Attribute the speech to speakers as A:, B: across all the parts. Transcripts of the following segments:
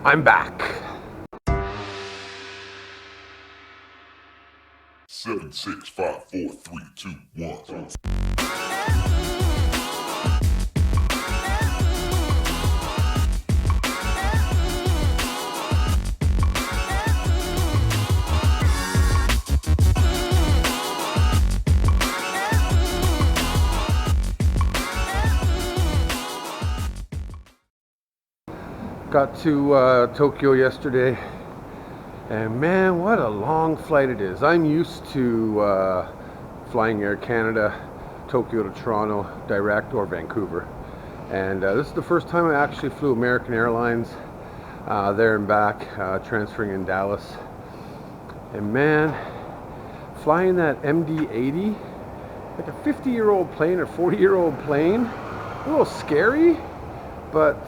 A: I'm back.
B: 7, 6, 5, 4, 3, 2, 1.
A: Got to Tokyo yesterday, and man, what a long flight it is. I'm used to flying Air Canada, Tokyo to Toronto direct, or Vancouver. And this is the first time I actually flew American Airlines there and back, transferring in Dallas. And man, flying that MD-80, like a 50-year-old plane or 40-year-old plane, a little scary. But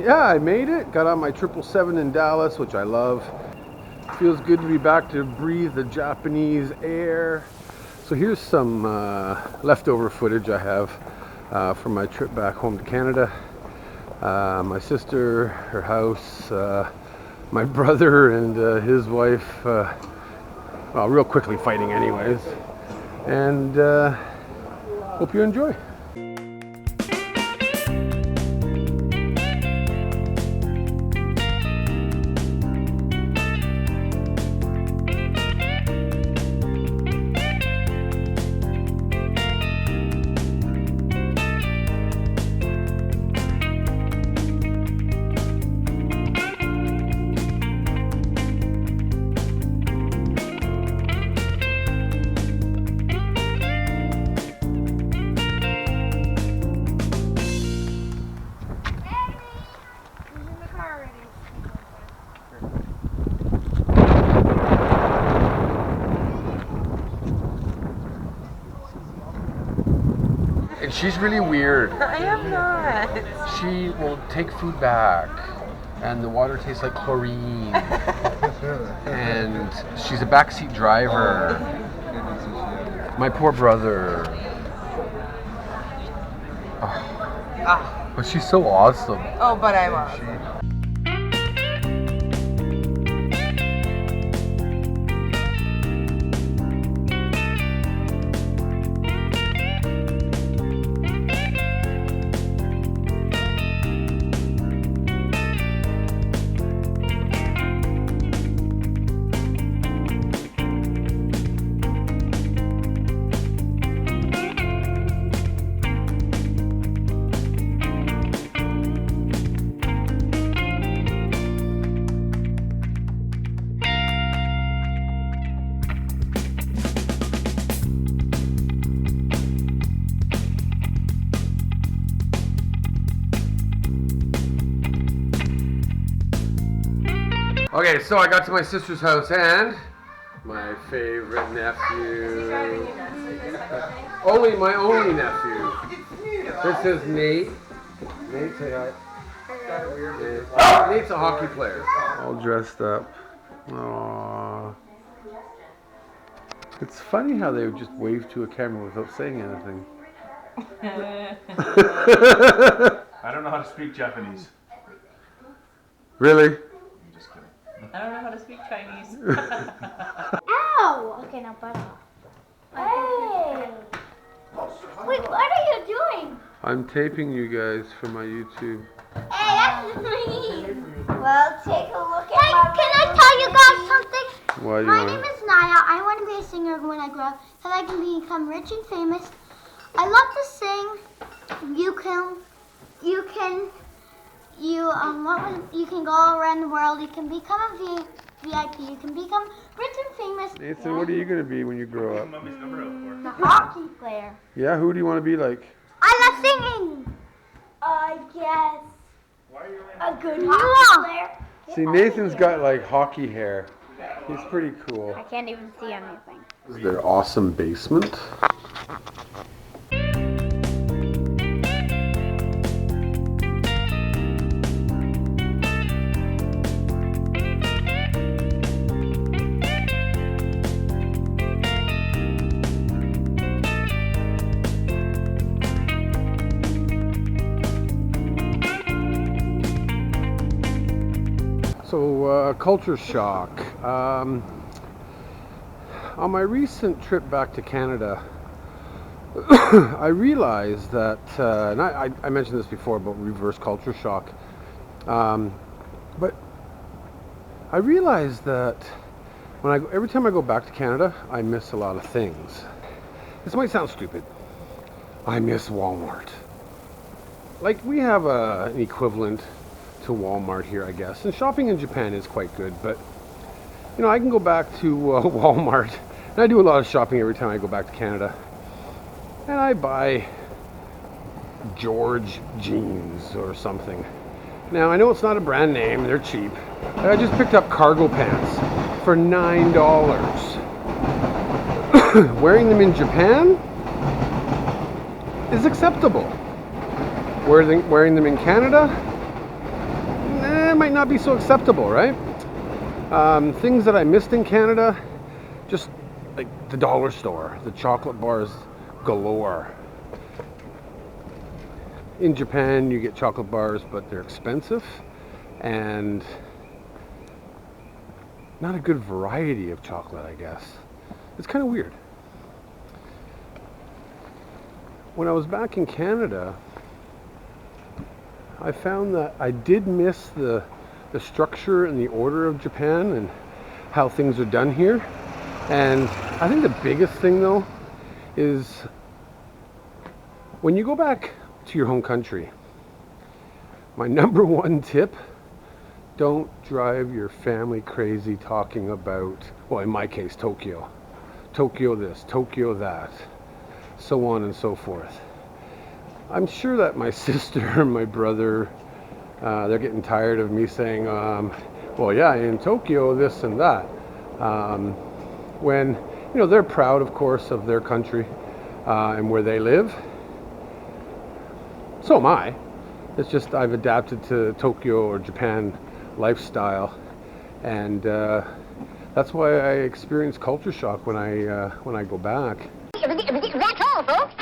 A: yeah, I made it. Got on my 777 in Dallas, which I love. Feels good to be back to breathe the Japanese air. So here's some leftover footage I have from my trip back home to Canada. My sister, her house, my brother and his wife, well, real quickly fighting anyways. And hope you enjoy. And she's really weird.
C: I am not.
A: She will take food back, and the water tastes like chlorine. And she's a backseat driver. My poor brother. Oh. But she's so awesome.
C: Oh, but I'm awesome.
A: Okay, so I got to my sister's house and my favorite nephew. My only nephew. This is Nate. Nate, say hi. Nate's a hockey player. All dressed up. Aww. It's funny how they would just wave to a camera without saying anything.
D: I don't know how to speak Japanese.
A: Really?
C: I don't know how to speak Chinese.
E: Ow! Okay, now butt off. Hey! Wait, what are you doing?
A: I'm taping you guys for my YouTube.
E: Hey, that's me! Well, take a look at my... Can I tell you guys something?
A: Why do you
E: My
A: want
E: name is Naya. I want to be a singer when I grow up so I can become rich and famous. I love to sing. You can go around the world. You can become a VIP. You can become rich and famous.
A: Nathan, what are you going to be when you grow up?
E: The hockey player.
A: Yeah, who do you want to be like?
E: I love singing. I guess a good hockey player.
A: See, Nathan's got like hockey hair. He's pretty cool.
E: I can't even see anything.
A: This is their awesome basement. So, culture shock. On my recent trip back to Canada, I realized that, and I mentioned this before about reverse culture shock, but I realized that every time I go back to Canada, I miss a lot of things. This might sound stupid. I miss Walmart. Like, we have an equivalent to Walmart here, I guess, and shopping in Japan is quite good, but you know, I can go back to Walmart, and I do a lot of shopping every time I go back to Canada, and I buy George jeans or something. Now, I know it's not a brand name, they're cheap, but I just picked up cargo pants for $9. Wearing them in Japan is acceptable. Wearing them in Canada, might not be so acceptable, right? Things that I missed in Canada, just like the dollar store, the chocolate bars galore. In Japan, you get chocolate bars, but they're expensive and not a good variety of chocolate, I guess. It's kind of weird. When I was back in Canada, I found that I did miss the structure and the order of Japan and how things are done here. And I think the biggest thing, though, is when you go back to your home country, my number one tip: don't drive your family crazy talking about, well, in my case, Tokyo. Tokyo this, Tokyo that, so on and so forth. I'm sure that my sister and my brother, they're getting tired of me saying, well, yeah, in Tokyo, this and that. When, you know, they're proud, of course, of their country and where they live. So am I. It's just I've adapted to Tokyo or Japan lifestyle, and that's why I experience culture shock when I go back.
F: That's all, folks.